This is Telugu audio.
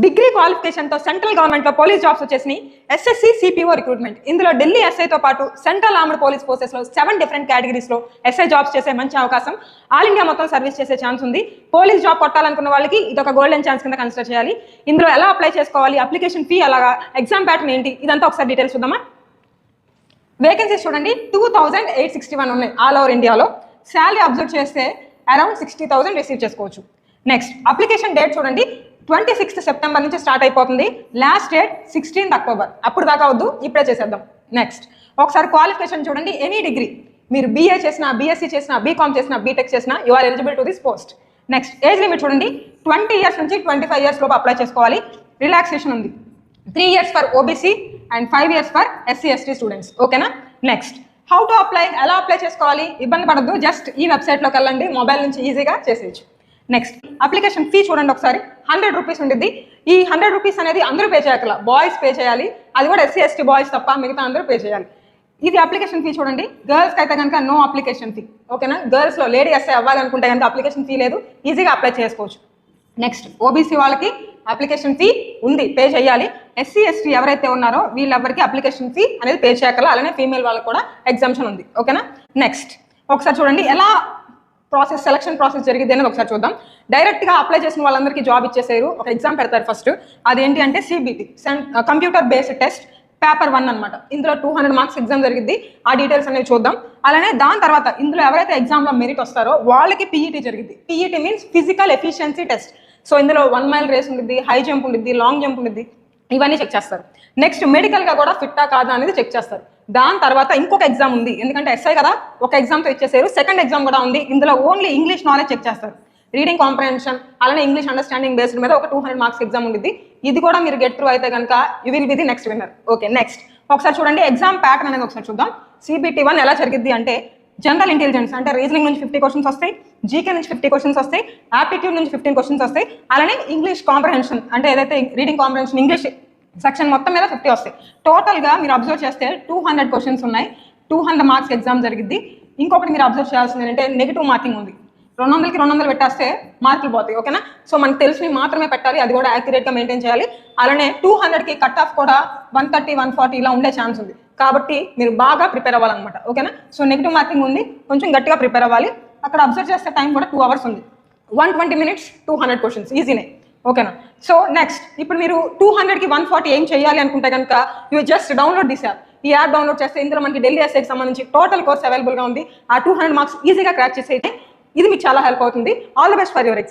డిగ్రీ క్వాలిఫికేషన్తో సెంట్రల్ గవర్నమెంట్లో పోలీస్ జాబ్స్ వచ్చేసి ఎస్ఎస్సి సిపిఓ రిక్రూట్మెంట్. ఇందులో ఢిల్లీ ఎస్ఐతో పాటు సెంట్రల్ ఆర్మ్డ్ పోలీస్ ఫోర్సెస్లో 7 డిఫరెంట్ కేటగిరీస్లో ఎస్ఐ జాబ్స్ చేసే మంచి అవకాశం. ఆల్ ఇండియా మొత్తం సర్వీస్ చేసే ఛాన్స్ ఉంది. పోలీస్ జాబ్ కొట్టాలనుకున్న వాళ్ళకి ఇది ఒక గోల్డెన్ ఛాన్స్ కింద కన్సిడర్ చేయాలి. ఇందులో ఎలా అప్లై చేసుకోవాలి, అప్లికేషన్ ఫీ అలాగా, ఎగ్జామ్ ప్యాటర్న్ ఏంటి, ఇదంతా ఒకసారి డీటెయిల్స్ చూద్దామా. వేకెన్సీస్ చూడండి 2861 ఉన్నాయి ఆల్ ఓవర్ ఇండియాలో. శాలరీ అబ్జర్వ్ చేస్తే అరౌండ్ 60,000 రిసీవ్ చేసుకోవచ్చు. నెక్స్ట్ అప్లికేషన్ డేట్ చూడండి 26th సెప్టెంబర్ నుంచి స్టార్ట్ అయిపోతుంది. Last date 16th October. అప్పుడు దాకా వద్దు, ఇప్పుడే చేసేద్దాం. నెక్స్ట్ ఒకసారి క్వాలిఫికేషన్ చూడండి, ఎనీ డిగ్రీ, మీరు BA చేసినా, BSc చేసినా, BCom చేసినా, బీటెక్ చేసినా, you are eligible to this post. Next age limit చూడండి 20 ఇయర్స్ నుంచి 25 ఇయర్స్ లోపు అప్లై చేసుకోవాలి. రిలాక్సేషన్ ఉంది 3 years for OBC and 5 years for SC/ST students. ఓకేనా. నెక్స్ట్ హౌ టు అప్లై, ఎలా అప్లై చేసుకోవాలి, ఇబ్బంది పడద్దు, జస్ట్ ఈ వెబ్సైట్లోకి వెళ్ళండి, మొబైల్ నుంచి ఈజీగా చేసేయచ్చు. నెక్స్ట్ అప్లికేషన్ ఫీ చూడండి ఒకసారి 100 రూపీస్ ఉంటుంది. ఈ 100 రూపీస్ అనేది అందరూ పే చేయక్కల, బాయ్స్ పే చేయాలి, అది కూడా SC/ST బాయ్స్ తప్ప మిగతా అందరూ పే చేయాలి. ఇది అప్లికేషన్ ఫీ చూడండి. గర్ల్స్కి అయితే కనుక నో అప్లికేషన్ ఫీ. ఓకేనా. గర్ల్స్లో లేడీ ఎస్ఐ అవ్వాలనుకుంటే కనుక అప్లికేషన్ ఫీ లేదు, ఈజీగా అప్లై చేసుకోవచ్చు. నెక్స్ట్ OBC వాళ్ళకి అప్లికేషన్ ఫీ ఉంది, పే చేయాలి. SC/ST ఎవరైతే ఉన్నారో వీళ్ళెవరికి అప్లికేషన్ ఫీ అనేది పే చేయక్కల, అలానే ఫీమేల్ వాళ్ళకి కూడా ఎగ్జామ్షన్ ఉంది. ఓకేనా. నెక్స్ట్ ఒకసారి చూడండి ఎలా ప్రాసెస్, సెలక్షన్ ప్రాసెస్ జరిగింది అనేది ఒకసారి చూద్దాం. డైరెక్ట్గా అప్లై చేసిన వాళ్ళందరికీ జాబ్ ఇచ్చేసారు. ఒక ఎగ్జామ్ పెడతారు ఫస్ట్, అదేంటి అంటే CBT, computer based test, paper 1 అనమాట. ఇందులో 200 మార్క్స్ ఎగ్జామ్ జరిగింది. ఆ డీటెయిల్స్ అనేవి చూద్దాం. అలానే దాని తర్వాత ఇందులో ఎవరైతే ఎగ్జామ్లో మెరిట్ వస్తారో వాళ్ళకి PET జరిగింది. PET means physical efficiency test. So ఇందులో 1 మైల్ రేస్ ఉంటుంది, హై జంప్ ఉంటుంది, లాంగ్ జంప్ ఉంటుంది, ఇవన్నీ చెక్ చేస్తారు. నెక్స్ట్ మెడికల్గా కూడా ఫిట్టా కాదా అనేది చెక్ చేస్తారు. దాని తర్వాత ఇంకొక ఎగ్జామ్ ఉంది, ఎందుకంటే SI కదా, ఒక ఎగ్జామ్తో ఇచ్చేసారు. సెకండ్ ఎగ్జామ్ కూడా ఉంది. ఇందులో ఓన్లీ ఇంగ్లీష్ నాలెడ్జ్ చెక్ చేస్తారు. రీడింగ్ కాంప్రహెన్షన్ అలానే ఇంగ్లీష్ అండర్స్టాండింగ్ బేస్డ్ మీద ఒక 200 మార్క్స్ ఎగ్జామ్ ఉంటుంది. ఇది కూడా మీరు గెట్ త్రూ అయితే కనుక you will be the next winner. Okay. Next ఒకసారి చూడండి ఎగ్జామ్ ప్యాటర్న్ అనేది ఒకసారి చూద్దాం. CBT 1 ఎలా జరిగింది అంటే జనరల్ ఇంటెలిజెన్స్ అంటే రీజనింగ్ నుంచి 50 క్వశ్చన్స్ వస్తాయి, GK నుంచి 50 క్వశ్చన్స్ వస్తాయి, ఆప్టిట్యూడ్ నుంచి 15 క్వశ్చన్స్ వస్తాయి, అలానే ఇంగ్లీష్ కాంప్రహెన్షన్ అంటే ఏదైతే రీడింగ్ కాంప్రహెన్షన్ ఇంగ్లీష్ సెక్షన్ మొత్తం మీద 50 వస్తాయి. టోటల్గా మీరు అబ్జర్వ్ చేస్తే 200 క్వశ్చన్స్ ఉన్నాయి, 200 మార్క్స్ ఎగ్జామ్ జరిగింది. ఇంకొకటి మీరు అబ్జర్వ్ చేయాల్సింది ఏంటంటే నెగిటివ్ మార్కింగ్ ఉంది. 200కి 200 పెట్టేస్తే మార్కులు పోతాయి. ఓకేనా. సో మనకు తెలిసినవి మాత్రమే పెట్టాలి, అది కూడా యాక్యురేట్గా మెయింటైన్ చేయాలి. అలానే 200కి కట్ ఆఫ్ కూడా 130, 140 ఇలా ఉండే ఛాన్స్ ఉంది. కాబట్టి మీరు బాగా ప్రిపేర్ అవ్వాలన్నమాట. ఓకేనా. సో నెగిటివ్ మార్కింగ్ ఉంది, కొంచెం గట్టిగా ప్రిపేర్ అవ్వాలి. అక్కడ అబ్జర్వ్ చేస్తే టైం కూడా 2 అవర్స్ ఉంది. 120 minutes 200 క్వశ్చన్స్ ఈజీనే. ఓకేనా. సో నెక్స్ట్ ఇప్పుడు మీరు 200కి 140 ఏం చేయాలి అనుకుంటే కనుక you just download this app. ఈ యాప్ డౌన్లోడ్ చేస్తే ఇందులో మనకి ఢిల్లీ ఎస్ఐకి సంబంధించి టోటల్ కోర్స్ అవైలబుల్గా ఉంది. ఆ 200 మార్క్స్ ఈజీగా క్రాక్ చేసేది. ఇది మీకు చాలా హెల్ప్ అవుతుంది. All the best for your exam.